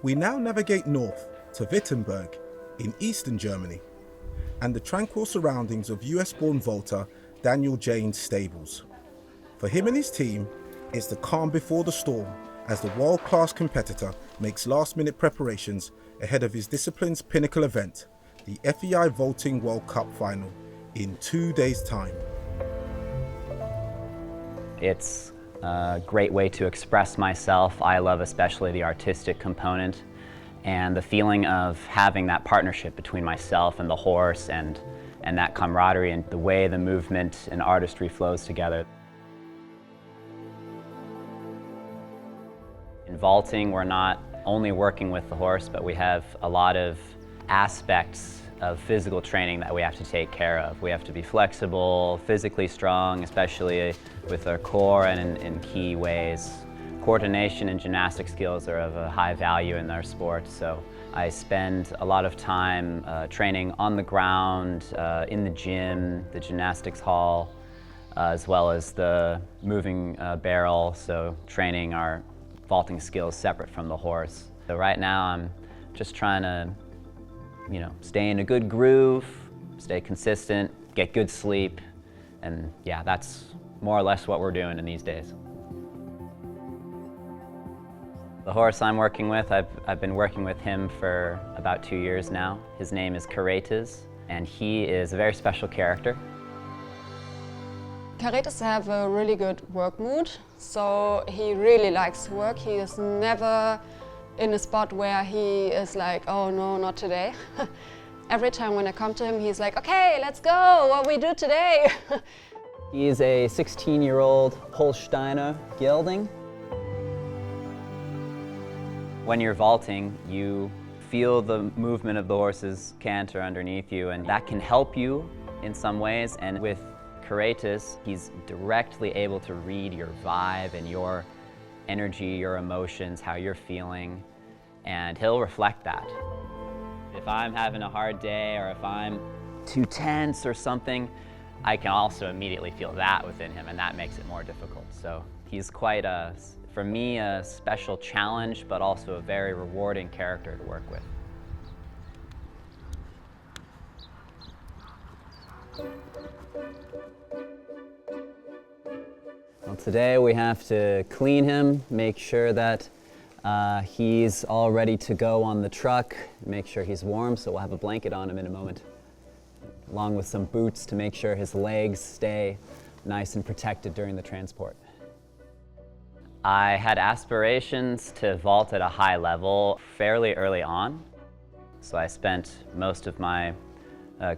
We now navigate north to Wittenberg in eastern Germany and the tranquil surroundings of US-born vaulter Daniel Jane's stables. For him and his team, it's the calm before the storm as the world-class competitor makes last-minute preparations ahead of his discipline's pinnacle event, the FEI Vaulting World Cup Final, in 2 days' time. It's a great way to express myself. I love especially the artistic component and the feeling of having that partnership between myself and the horse and that camaraderie and the way the movement and artistry flows together. In vaulting, we're not only working with the horse, but we have a lot of aspects of physical training that we have to take care of. We have to be flexible, physically strong, especially with our core and in key ways. Coordination and gymnastic skills are of a high value in our sport, so I spend a lot of time training on the ground, in the gym, the gymnastics hall, as well as the moving barrel, so training our vaulting skills separate from the horse. So right now I'm just trying to stay in a good groove, stay consistent, get good sleep, and yeah, that's more or less what we're doing in these days. The horse I'm working with, I've been working with him for about 2 years now. His name is Caretes, and he is a very special character. Caretes have a really good work mood, so he really likes to work. He is never in a spot where he is like, oh no, not today. Every time when I come to him, he's like, okay, let's go, what we do today. He's a 16-year-old Holsteiner gelding. When you're vaulting, you feel the movement of the horse's canter underneath you, and that can help you in some ways. And with Caretes, he's directly able to read your vibe and your energy, your emotions, how you're feeling, and he'll reflect that. If I'm having a hard day or if I'm too tense or something, I can also immediately feel that within him, and that makes it more difficult. So he's quite for me, a special challenge, but also a very rewarding character to work with. Well, today we have to clean him, make sure that he's all ready to go on the truck, make sure he's warm, so we'll have a blanket on him in a moment, along with some boots to make sure his legs stay nice and protected during the transport. I had aspirations to vault at a high level fairly early on, so I spent most of my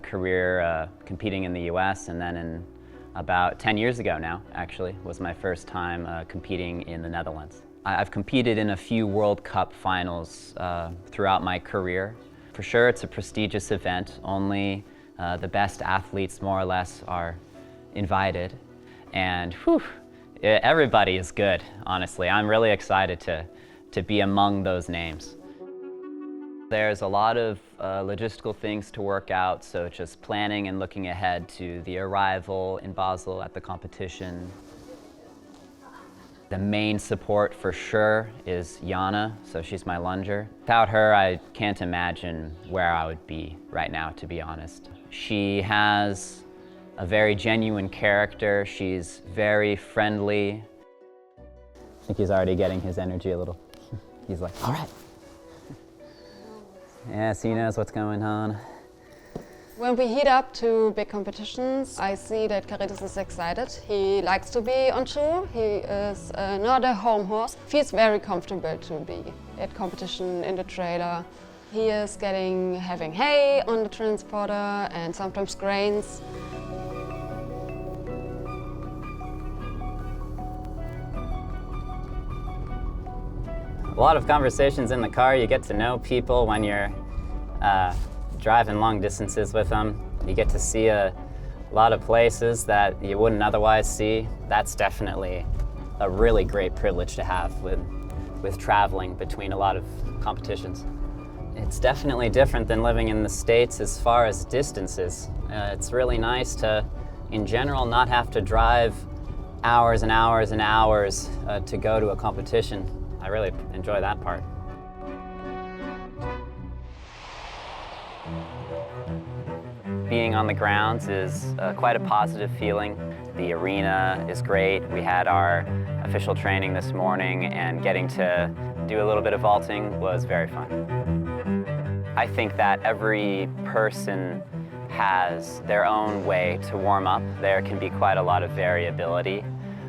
career competing in the US, and then in about 10 years ago now, actually, was my first time competing in the Netherlands. I've competed in a few World Cup finals throughout my career. For sure, it's a prestigious event. Only the best athletes, more or less, are invited. And whew, everybody is good, honestly. I'm really excited to be among those names. There's a lot of logistical things to work out, so just planning and looking ahead to the arrival in Basel at the competition. The main support for sure is Jana, so she's my lunger. Without her, I can't imagine where I would be right now, to be honest. She has a very genuine character. She's very friendly. I think he's already getting his energy a little. He's like, all right. Yes, he knows what's going on. When we heat up to big competitions, I see that Caretes is excited. He likes to be on tour. He is not a home horse. Feels very comfortable to be at competition in the trailer. He is having hay on the transporter and sometimes grains. A lot of conversations in the car. You get to know people when you're driving long distances with them. You get to see a lot of places that you wouldn't otherwise see. That's definitely a really great privilege to have with traveling between a lot of competitions. It's definitely different than living in the States as far as distances. It's really nice to, in general, not have to drive hours and hours and hours to go to a competition. I really enjoy that part. Being on the grounds is quite a positive feeling. The arena is great. We had our official training this morning, and getting to do a little bit of vaulting was very fun. I think that every person has their own way to warm up. There can be quite a lot of variability.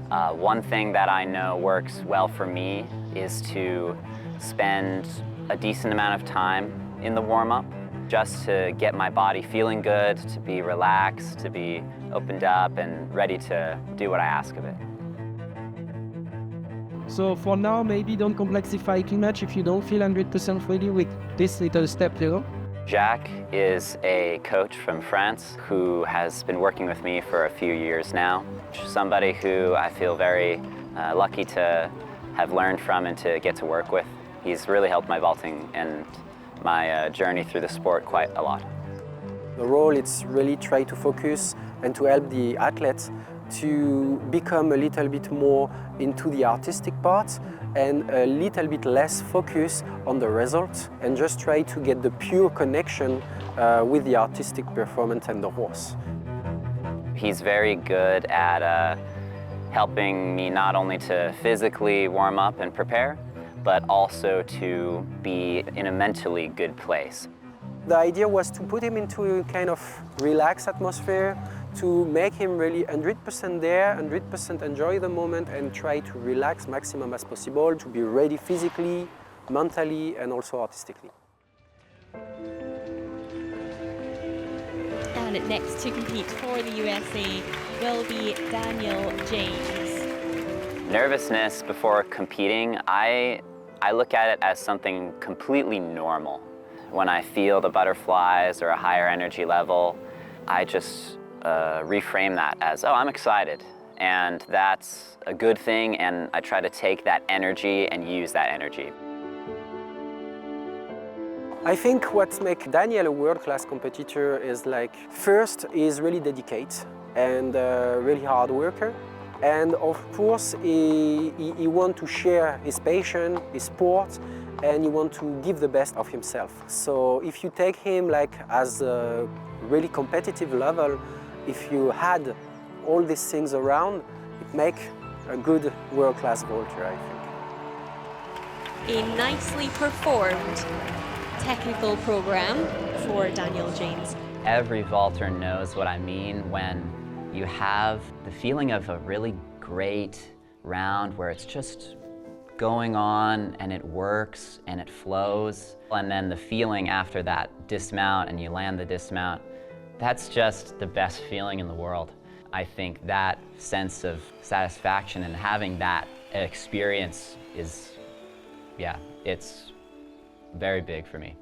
One thing that I know works well for me is to spend a decent amount of time in the warm-up, just to get my body feeling good, to be relaxed, to be opened up and ready to do what I ask of it. So for now, maybe don't complexify too much if you don't feel 100% ready with this little step, you know? Jacques is a coach from France who has been working with me for a few years now. Somebody who I feel very lucky to have learned from and to get to work with. He's really helped my vaulting and my journey through the sport quite a lot. The role is really try to focus and to help the athletes to become a little bit more into the artistic part and a little bit less focus on the result, and just try to get the pure connection with the artistic performance and the horse. He's very good at helping me not only to physically warm up and prepare, but also to be in a mentally good place. The idea was to put him into a kind of relaxed atmosphere, to make him really 100% there, 100% enjoy the moment, and try to relax maximum as possible, to be ready physically, mentally, and also artistically. And next to compete for the USA will be Daniel James. Nervousness before competing, I look at it as something completely normal. When I feel the butterflies or a higher energy level, I just reframe that as, oh, I'm excited. And that's a good thing, and I try to take that energy and use that energy. I think what makes Daniel a world-class competitor is, like, first, he's really dedicated and really hard worker. And of course, he wants to share his passion, his sport, and he wants to give the best of himself. So if you take him like as a really competitive level, if you had all these things around, it makes a good world-class vaulter, I think. A nicely performed technical program for Daniel James. Every vaulter knows what I mean when you have the feeling of a really great round where it's just going on and it works and it flows. And then the feeling after that dismount and you land the dismount, that's just the best feeling in the world. I think that sense of satisfaction and having that experience is, yeah, it's very big for me.